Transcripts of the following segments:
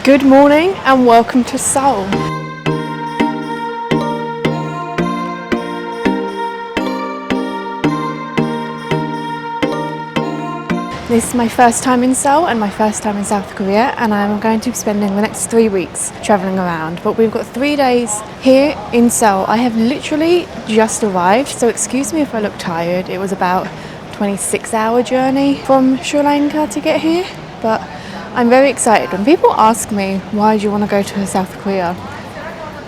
Good morning and welcome to Seoul. This is my first time in Seoul and my first time in South Korea, and I'm going to be spending the next 3 weeks travelling around. But we've got 3 days here in Seoul. I have literally just arrived, so excuse me if I look tired. It was about a 26-hour journey from Sri Lanka to get here, but I'm very excited. When people ask me, why do you want to go to South Korea?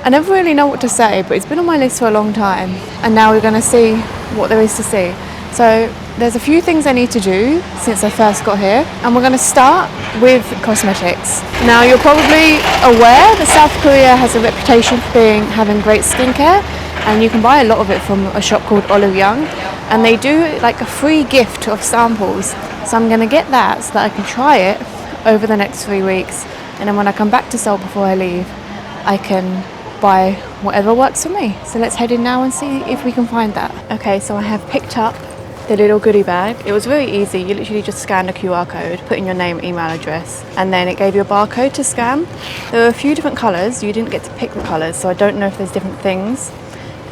I never really know what to say, but it's been on my list for a long time, and now we're going to see what there is to see. So there's a few things I need to do since I first got here, and we're going to start with cosmetics. Now, you're probably aware that South Korea has a reputation for having great skincare, and you can buy a lot of it from a shop called Young, and they do like a free gift of samples. So I'm going to get that so that I can try it over the next 3 weeks, and then when I come back to Seoul before I leave, I can buy whatever works for me. So let's head in now and see if we can find that. Okay, so I have picked up the little goodie bag. It was very easy. You literally just scanned a QR code, put in your name, email address, and then it gave you a barcode to scan. There were a few different colours. You didn't get to pick the colours, so I don't know if there's different things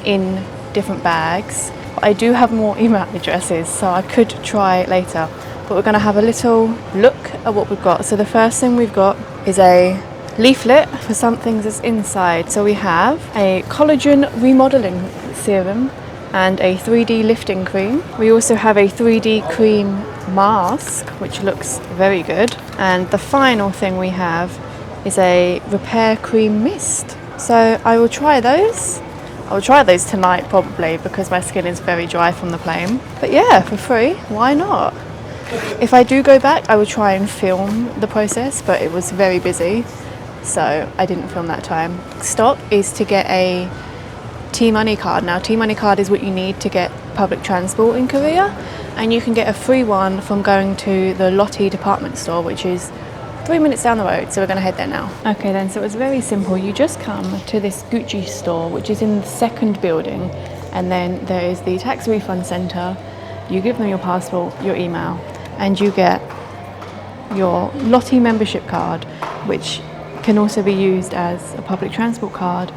in different bags. But I do have more email addresses, so I could try later. But we're going to have a little look at what we've got. So the first thing we've got is a leaflet for some things that's inside. So we have a collagen remodeling serum and a 3D lifting cream. We also have a 3D cream mask, which looks very good. And the final thing we have is a repair cream mist. So I will try those. I'll try those tonight probably, because my skin is very dry from the plane. But yeah, for free, why not? If I do go back, I will try and film the process, but it was very busy, so I didn't film that time. Stop is to get a T-Money card. Now, T-Money card is what you need to get public transport in Korea, and you can get a free one from going to the Lotte department store, which is 3 minutes down the road, so we're going to head there now. Okay then, so it's very simple. You just come to this Gucci store, which is in the second building, and then there is the tax refund centre. You give them your passport, your email, and you get your Lotte membership card, which can also be used as a public transport card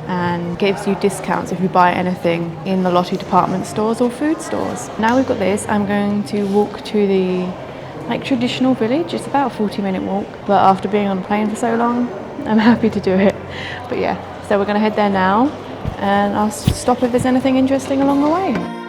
and gives you discounts if you buy anything in the Lotte department stores or food stores. Now we've got this, I'm going to walk to the traditional village. It's about a 40-minute walk, but after being on a plane for so long, I'm happy to do it. But yeah, so we're going to head there now, and I'll stop if there's anything interesting along the way.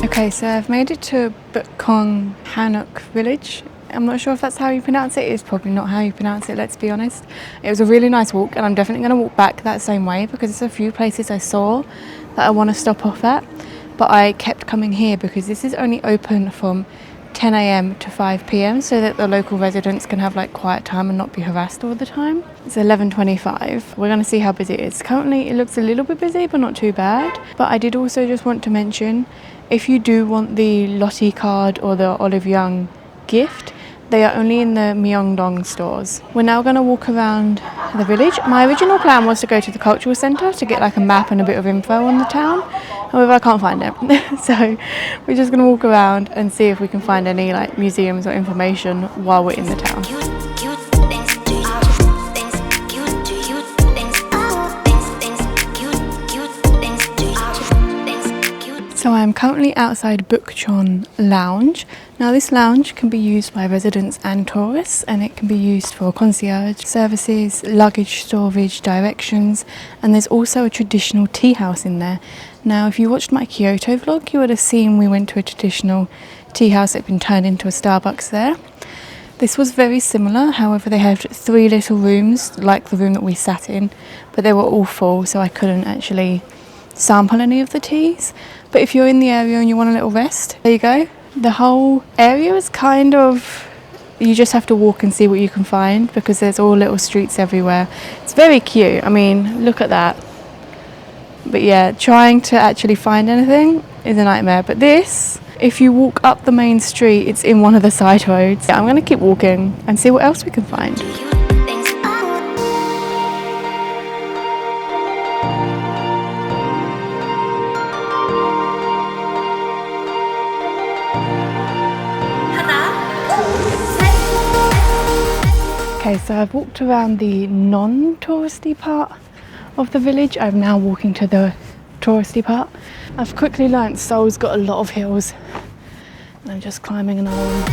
Okay, so I've made it to Bukchon Hanok village. I'm not sure if that's how you pronounce it. It's probably not how you pronounce it, let's be honest. It was a really nice walk, and I'm definitely going to walk back that same way because there's a few places I saw that I want to stop off at. But I kept coming here because this is only open from 10 a.m. to 5 p.m. so that the local residents can have quiet time and not be harassed all the time. It's 11:25. We're going to see how busy it is. Currently it looks a little bit busy, but not too bad. But I did also just want to mention, if you do want the Lotte card or the Young gift, they are only in the Myeongdong stores. We're now going to walk around the village. My original plan was to go to the cultural centre to get a map and a bit of info on the town. However, I can't find it. So we're just going to walk around and see if we can find any museums or information while we're in the town. So I am currently outside Bukchon Lounge. Now this lounge can be used by residents and tourists, and it can be used for concierge services, luggage storage, directions, and there's also a traditional tea house in there. Now if you watched my Kyoto vlog, you would have seen we went to a traditional tea house that had been turned into a Starbucks there. This was very similar, however they had 3 little rooms like the room that we sat in, but they were all full, so I couldn't actually sample any of the teas. But if you're in the area and you want a little rest, there you go. The whole area is you just have to walk and see what you can find because there's all little streets everywhere. It's very cute. I mean, look at that. But yeah, trying to actually find anything is a nightmare. But this, if you walk up the main street, it's in one of the side roads. Yeah, I'm going to keep walking and see what else we can find. Okay, so I've walked around the non-touristy part of the village. I'm now walking to the touristy part. I've quickly learnt Seoul's got a lot of hills, and I'm just climbing another one.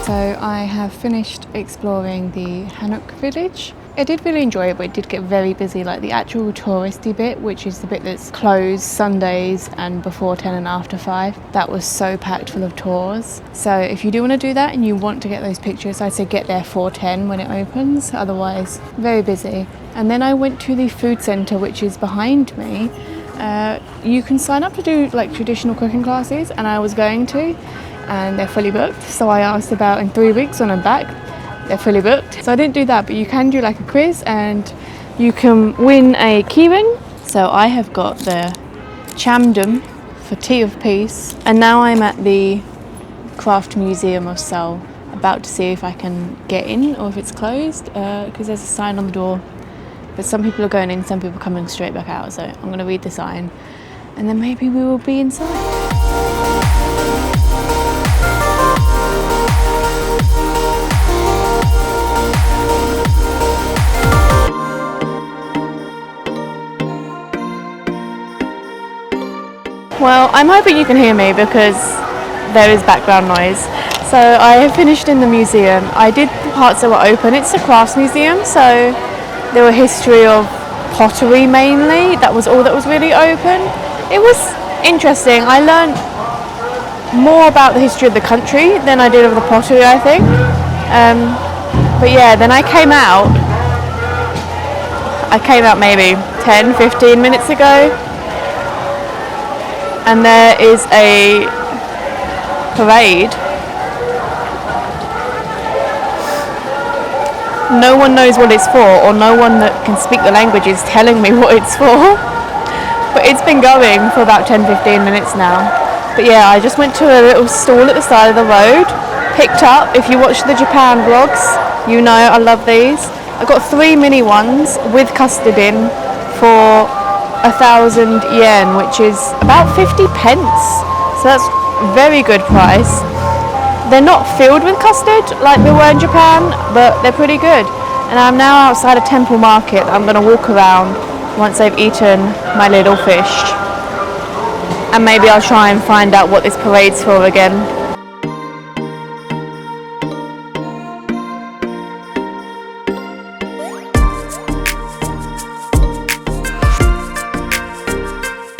So I have finished exploring the Hanok village. I did really enjoy it, but it did get very busy. Like the actual touristy bit, which is the bit that's closed Sundays and before 10 and after 5, that was so packed full of tours. So if you do want to do that and you want to get those pictures, I'd say get there for 10 when it opens, otherwise very busy. And then I went to the food centre, which is behind me. You can sign up to do like traditional cooking classes, and I was going to, and they're fully booked. So I asked about in 3 weeks when I'm back. They're fully booked. So I didn't do that, but you can do like a quiz and you can win a keyring. So I have got the chamdum for Tea of Peace. And now I'm at the Craft Museum of Seoul, about to see if I can get in or if it's closed, because there's a sign on the door. But some people are going in, some people are coming straight back out. So I'm going to read the sign and then maybe we will be inside. Well, I'm hoping you can hear me because there is background noise. So I have finished in the museum. I did the parts that were open. It's a crafts museum, so there were history of pottery mainly. That was all that was really open. It was interesting. I learned more about the history of the country than I did of the pottery, I think. But yeah, then I came out maybe 10, 15 minutes ago. And there is a parade. No one knows what it's for, or no one that can speak the language is telling me what it's for. But it's been going for about 10-15 minutes now. But yeah, I just went to a little stall at the side of the road, picked up, if you watch the Japan vlogs, you know I love these. I got 3 mini ones with custard in for 1,000 yen, which is about 50 pence. So that's very good price. They're not filled with custard like they were in Japan, but they're pretty good. And I'm now outside a temple market. I'm going to walk around once I've eaten my little fish. And maybe I'll try and find out what this parade's for again.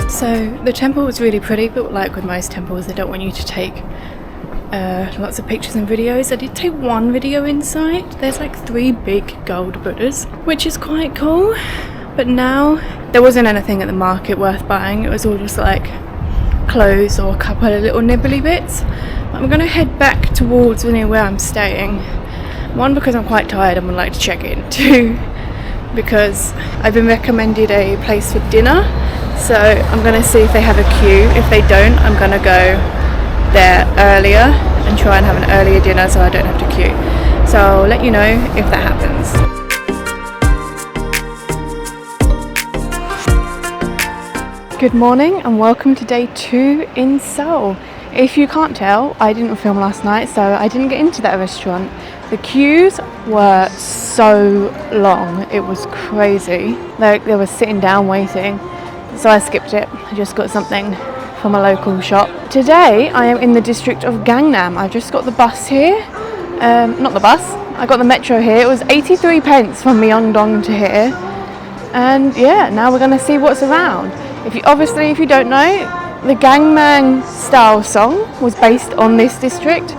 So the temple was really pretty, but like with most temples, they don't want you to take lots of pictures and videos. I did take one video inside. There's like 3 big gold Buddhas, which is quite cool. But now there wasn't anything at the market worth buying. It was all just like clothes or a couple of little nibbly bits. I'm gonna head back towards near where I'm staying. One, because I'm quite tired and would like to check in. 2, because I've been recommended a place for dinner. So I'm going to see if they have a queue. If they don't, I'm going to go there earlier and try and have an earlier dinner so I don't have to queue. So I'll let you know if that happens. Good morning and welcome to day 2 in Seoul. If you can't tell, I didn't film last night, so I didn't get into that restaurant. The queues were so long, it was crazy. Like they were sitting down waiting. So I skipped it. I just got something from a local shop. Today I am in the district of Gangnam. I just got the bus here. Not the bus, I got the metro here. It was 83 pence from Myeongdong to here. And yeah, now we're going to see what's around. If you don't know, the Gangnam style song was based on this district,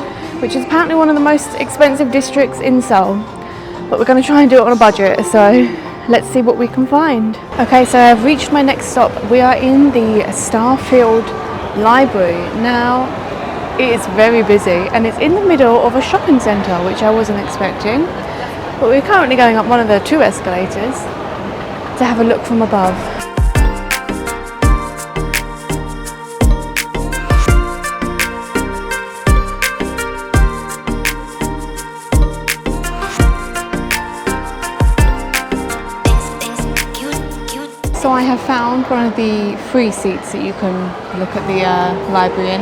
which is apparently one of the most expensive districts in Seoul. But we're going to try and do it on a budget, so let's see what we can find. Okay, so I've reached my next stop. We are in the Starfield Library. Now, it is very busy and it's in the middle of a shopping centre, which I wasn't expecting. But we're currently going up one of the 2 escalators to have a look from above. found one of the free seats that you can look at the library in.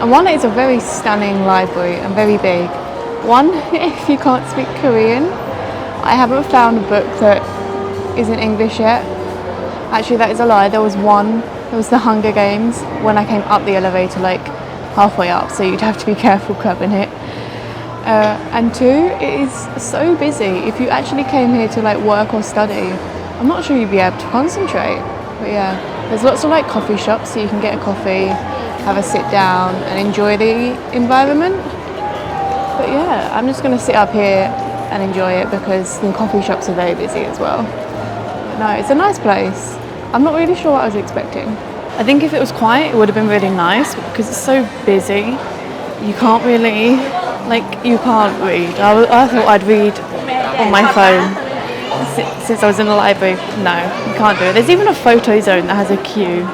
And one is a very stunning library and very big. One, if you can't speak Korean, I haven't found a book that is in English yet. Actually, that is a lie. There was one. There was the Hunger Games when I came up the elevator, like halfway up, so you'd have to be careful grabbing it. And two, it is so busy. If you actually came here to like work or study, I'm not sure you'd be able to concentrate. But yeah, there's lots of like coffee shops, so you can get a coffee, have a sit down and enjoy the environment. But yeah, I'm just going to sit up here and enjoy it because the coffee shops are very busy as well. But no, it's a nice place. I'm not really sure what I was expecting. I think if it was quiet, it would have been really nice, but because it's so busy, you can't really, you can't read. I thought I'd read on my phone since I was in the library. No, you can't do it. There's even a photo zone that has a queue.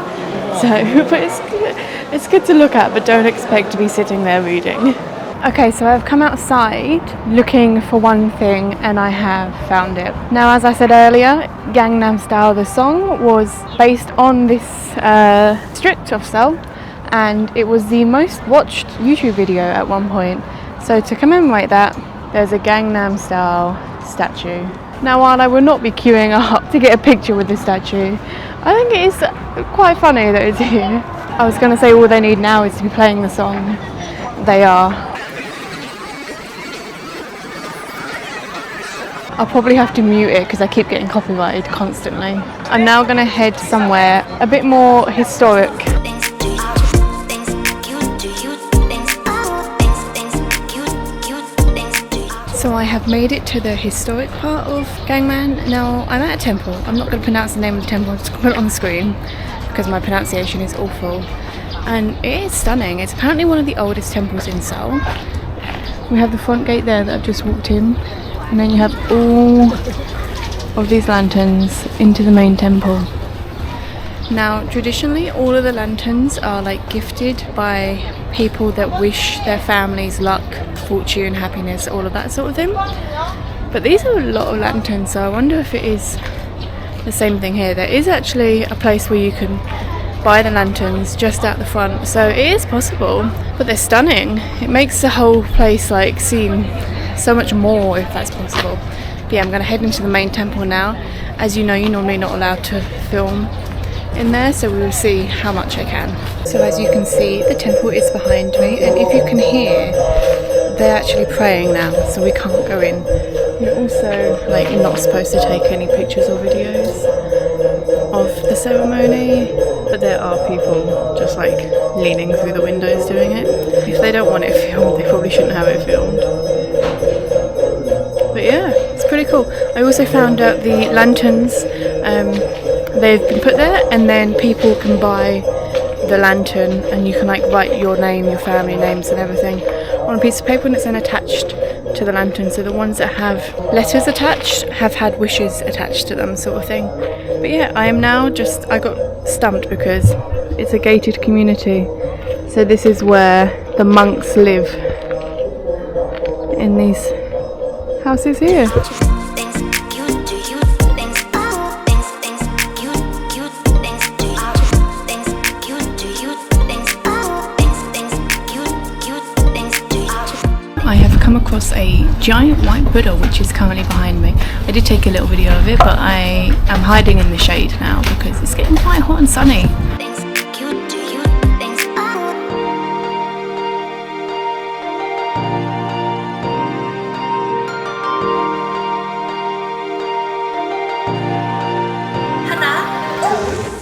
So, but it's good to look at, but don't expect to be sitting there reading. Okay, so I've come outside looking for one thing and I have found it. Now, as I said earlier, Gangnam Style, the song, was based on this district of Seoul, and it was the most watched YouTube video at one point. So to commemorate that, there's a Gangnam Style statue. Now, while I will not be queuing up to get a picture with the statue, I think it is quite funny that it's here. I was going to say all they need now is to be playing the song. They are. I'll probably have to mute it because I keep getting copyrighted constantly. I'm now going to head somewhere a bit more historic. So I have made it to the historic part of Gangnam. Now I'm at a temple. I'm not going to pronounce the name of the temple, I'm just going to put it on the screen because my pronunciation is awful. And it is stunning. It's apparently one of the oldest temples in Seoul. We have the front gate there that I've just walked in. And then you have all of these lanterns into the main temple. Now, traditionally, all of the lanterns are like gifted by people that wish their families luck, fortune, happiness, all of that sort of thing. But these are a lot of lanterns, so I wonder if it is the same thing here. There is actually a place where you can buy the lanterns just out the front, so it is possible, but they're stunning. It makes the whole place like seem so much more, if that's possible. But yeah, I'm going to head into the main temple now. As you know, you're normally not allowed to film in there, so we will see how much I can. So as you can see, the temple is behind me, and if you can hear, they're actually praying now, so we can't go in. You're also you're not supposed to take any pictures or videos of the ceremony, but there are people just leaning through the windows doing it. If they don't want it filmed, they probably shouldn't have it filmed. But yeah, it's pretty cool. I also found out the lanterns, they've been put there, and then people can buy the lantern, and you can write your name, your family names and everything on a piece of paper, and it's then attached to the lantern. So the ones that have letters attached have had wishes attached to them, sort of thing. But yeah, I am now I got stumped because it's a gated community. So this is where the monks live, in these houses here. I have come across a giant white Buddha which is currently behind me. I did take a little video of it, but I am hiding in the shade now because it's getting quite hot and sunny.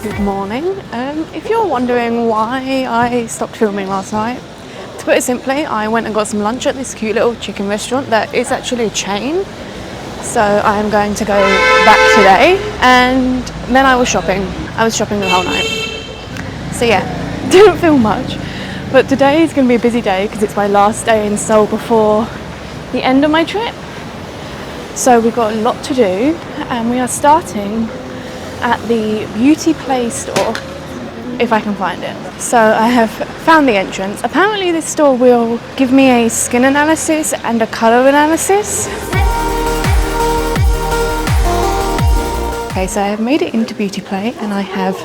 Good morning. If you're wondering why I stopped filming last night, to put it simply, I went and got some lunch at this cute little chicken restaurant that is actually a chain. So I'm going to go back today, and then I was shopping. I was shopping the whole night. So yeah, didn't film much. But today is going to be a busy day because it's my last day in Seoul before the end of my trip. So we've got a lot to do, and we are starting at the beauty play store, if I can find it. So I have found the entrance. Apparently this store will give me a skin analysis and a colour analysis. Okay, so I have made it into beauty play, and I have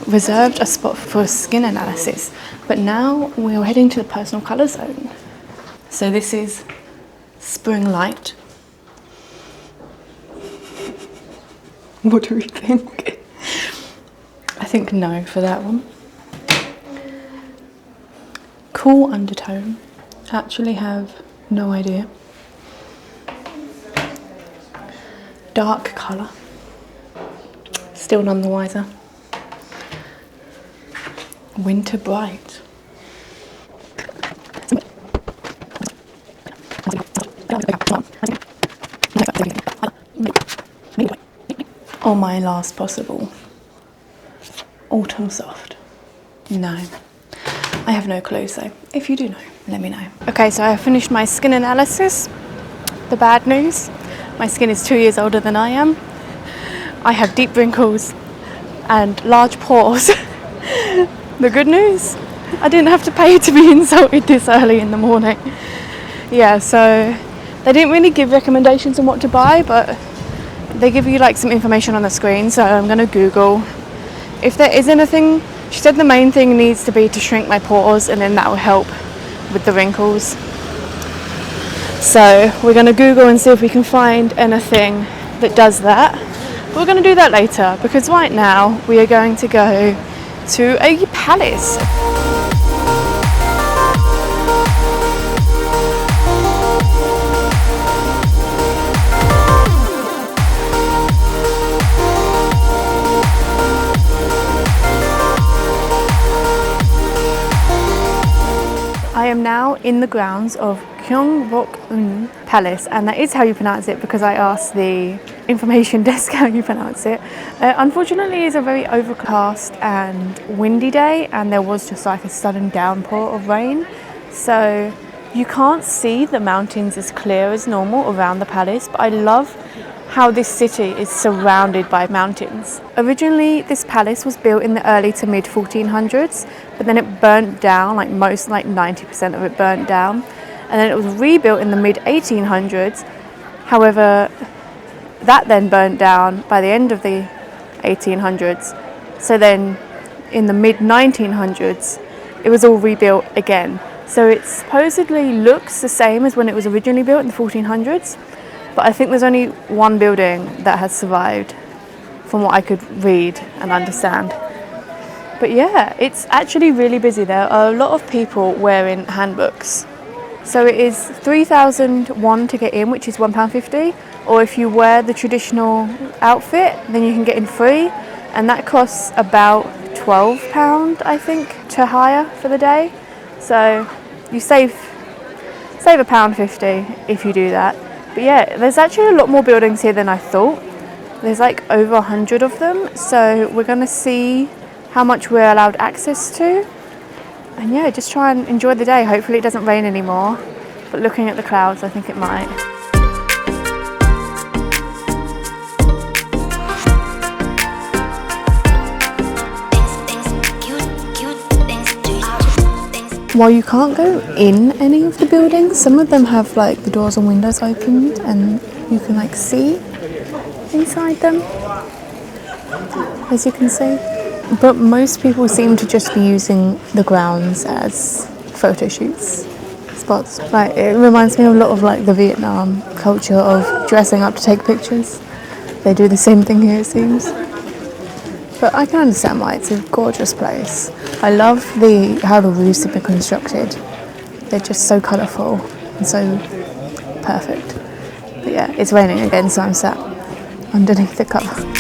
reserved a spot for a skin analysis, but now we're heading to the personal colour zone. So this is Spring Light. What do we think? I think no for that one. Cool undertone. Actually have no idea. Dark colour. Still none the wiser. Winter Bright. Or my last possible. Autumn Soft. No. I have no clue, so if you do know, let me know. Okay, so I finished my skin analysis. The bad news, my skin is 2 years older than I am. I have deep wrinkles and large pores. The good news, I didn't have to pay to be insulted this early in the morning. Yeah, so they didn't really give recommendations on what to buy, but they give you like some information on the screen, so I'm gonna Google. If there is anything, she said the main thing needs to be to shrink my pores, and then that will help with the wrinkles. So we're gonna Google and see if we can find anything that does that. But we're gonna do that later, because right now we are going to go to a palace. I am now in the grounds of Gyeongbokgung Palace, and that is how you pronounce it because I asked the information desk how you pronounce it. Unfortunately, it's a very overcast and windy day, and there was just like a sudden downpour of rain, so you can't see the mountains as clear as normal around the palace, but I love how this city is surrounded by mountains. Originally, this palace was built in the early to mid 1400s, but then it burnt down, like 90% of it burnt down, and then it was rebuilt in the mid 1800s. However, that then burnt down by the end of the 1800s. So then in the mid 1900s, it was all rebuilt again. So it supposedly looks the same as when it was originally built in the 1400s. But I think there's only one building that has survived from what I could read and understand. But yeah, it's actually really busy. There are a lot of people wearing handbooks. So it is 3,000 won to get in, which is £1.50. Or if you wear the traditional outfit, then you can get in free. And that costs about £12, I think, to hire for the day. So you save £1.50 if you do that. But yeah, there's actually a lot more buildings here than I thought. There's like over 100 of them. So we're going to see how much we're allowed access to. And yeah, just try and enjoy the day. Hopefully it doesn't rain anymore. But looking at the clouds, I think it might. While you can't go in any of the buildings, some of them have like the doors and windows opened and you can like see inside them, as you can see. But most people seem to just be using the grounds as photo shoots spots. Like, it reminds me a lot of like the Vietnam culture of dressing up to take pictures. They do the same thing here, it seems. But I can understand why. It's a gorgeous place. I love how the roofs have been constructed. They're just so colourful and so perfect. But yeah, it's raining again, so I'm sat underneath the cover.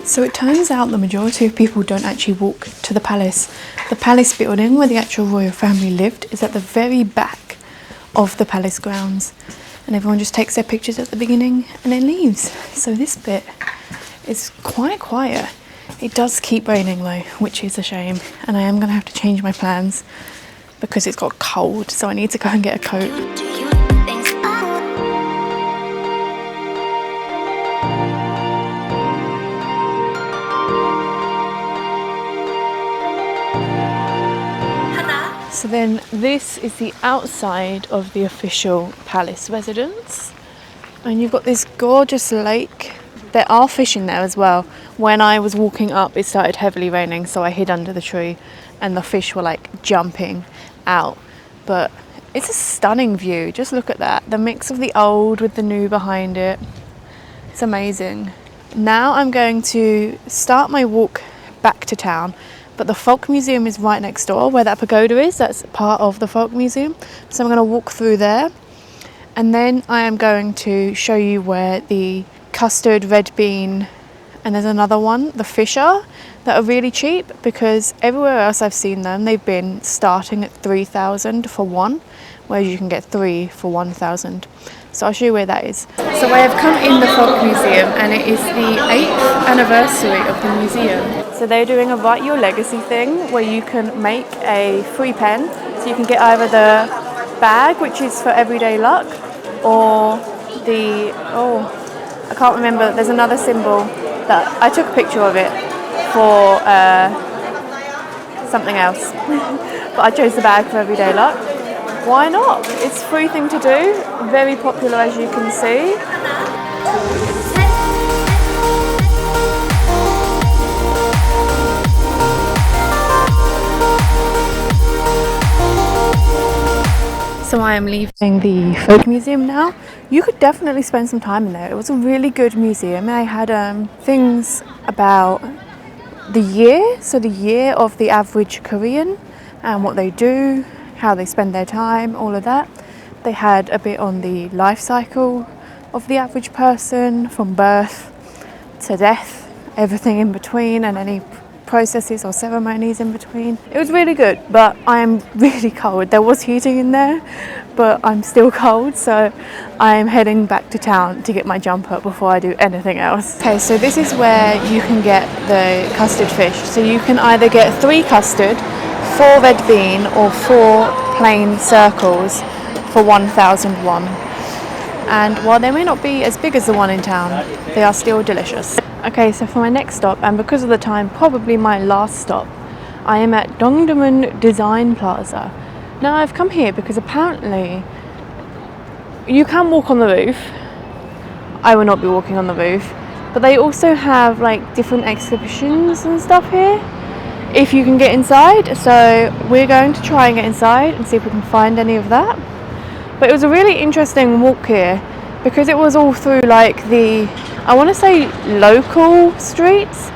So it turns out the majority of people don't actually walk to the palace. The palace building where the actual royal family lived is at the very back of the palace grounds. And everyone just takes their pictures at the beginning and then leaves. So this bit is quite quiet. It does keep raining though, which is a shame. And I am going to have to change my plans because it's got cold. So I need to go and get a coat. So then this is the outside of the official palace residence. And you've got this gorgeous lake. There are fishing there as well. When I was walking up, it started heavily raining, so I hid under the tree and the fish were like jumping out. But it's a stunning view. Just look at that. The mix of the old with the new behind it. It's amazing. Now I'm going to start my walk back to town. But the folk museum is right next door where that pagoda is. That's part of the folk museum. So I'm going to walk through there. And then I am going to show you where the custard, red bean, and there's another one, the fish are, that are really cheap, because everywhere else I've seen them, they've been starting at 3,000 for one, whereas you can get 3 for 1,000. So I'll show you where that is. So I have come in the folk museum, and it is the 8th anniversary of the museum. So they're doing a Write Your Legacy thing where you can make a free pen. So you can get either the bag, which is for everyday luck, or the, I can't remember, there's another symbol that I took a picture of it for something else. But I chose the bag for everyday luck. Why not? It's a free thing to do, very popular as you can see. So I am leaving the folk museum now. You could definitely spend some time in there. It was a really good museum. They had things about the year, so the year of the average Korean and what they do, how they spend their time, all of that. They had a bit on the life cycle of the average person, from birth to death, everything in between, and any processes or ceremonies in between. It was really good, but I am really cold. There was heating in there, but I'm still cold, so I am heading back to town to get my jumper before I do anything else. Okay, so this is where you can get the custard fish. So you can either get 3 custard, 4 red bean, or 4 plain circles for 1,001. And while they may not be as big as the one in town, they are still delicious. Okay, so for my next stop, and because of the time, probably my last stop, I am at Dongdaemun Design Plaza. Now I've come here because apparently you can walk on the roof. I will not be walking on the roof, but they also have like different exhibitions and stuff here if you can get inside. So we're going to try and get inside and see if we can find any of that. But it was a really interesting walk here because it was all through like the, I want to say, local streets.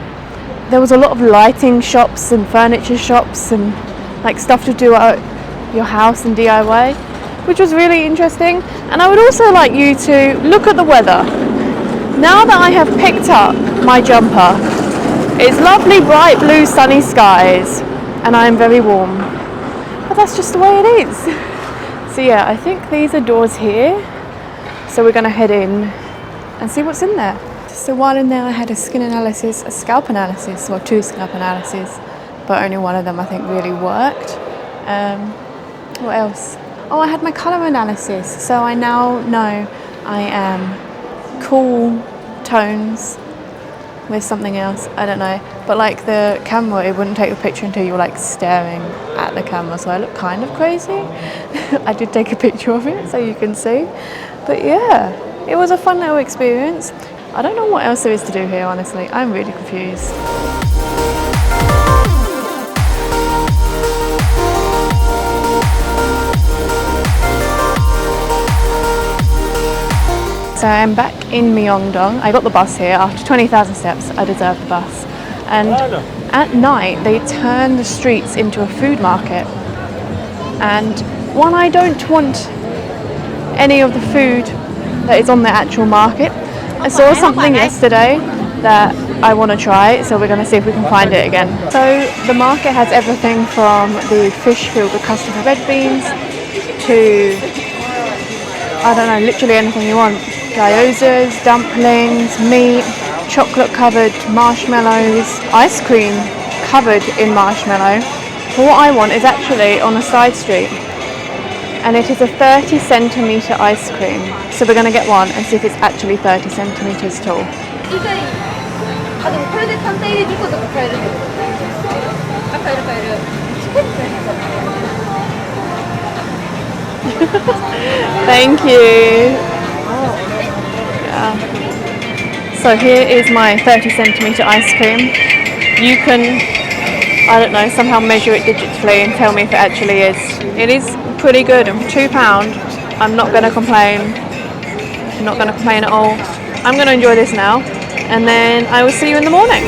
There was a lot of lighting shops and furniture shops and like stuff to do at your house and DIY, which was really interesting. And I would also like you to look at the weather. Now that I have picked up my jumper, it's lovely bright blue sunny skies and I am very warm. But that's just the way it is. So yeah, I think these are doors here. So we're going to head in and see what's in there. So while in there I had a skin analysis, a scalp analysis, or 2 scalp analyses, but only one of them I think really worked. What else? Oh, I had my colour analysis, so I now know I am cool tones with something else, I don't know. But like the camera, it wouldn't take a picture until you were like staring at the camera, so I look kind of crazy. I did take a picture of it so you can see. But yeah, it was a fun little experience. I don't know what else there is to do here, honestly. I'm really confused. So I'm back in Myeongdong. I got the bus here. After 20,000 steps, I deserve the bus. And at night, they turn the streets into a food market. And while I don't want any of the food that is on the actual market, I saw something yesterday that I want to try, so we're going to see if we can find it again. So the market has everything from the fish filled with custard and red beans to, I don't know, literally anything you want. Gyozas, dumplings, meat, chocolate covered marshmallows, ice cream covered in marshmallow. But what I want is actually on a side street, and it is a 30 centimetre ice cream. So we're going to get one and see if it's actually 30 centimetres tall. Thank you. Yeah. So here is my 30 centimeter ice cream. You can, I don't know, somehow measure it digitally and tell me if it actually is. It is pretty good. And for £2, I'm not going to complain. I'm not going to complain at all. I'm going to enjoy this now, and then I will see you in the morning.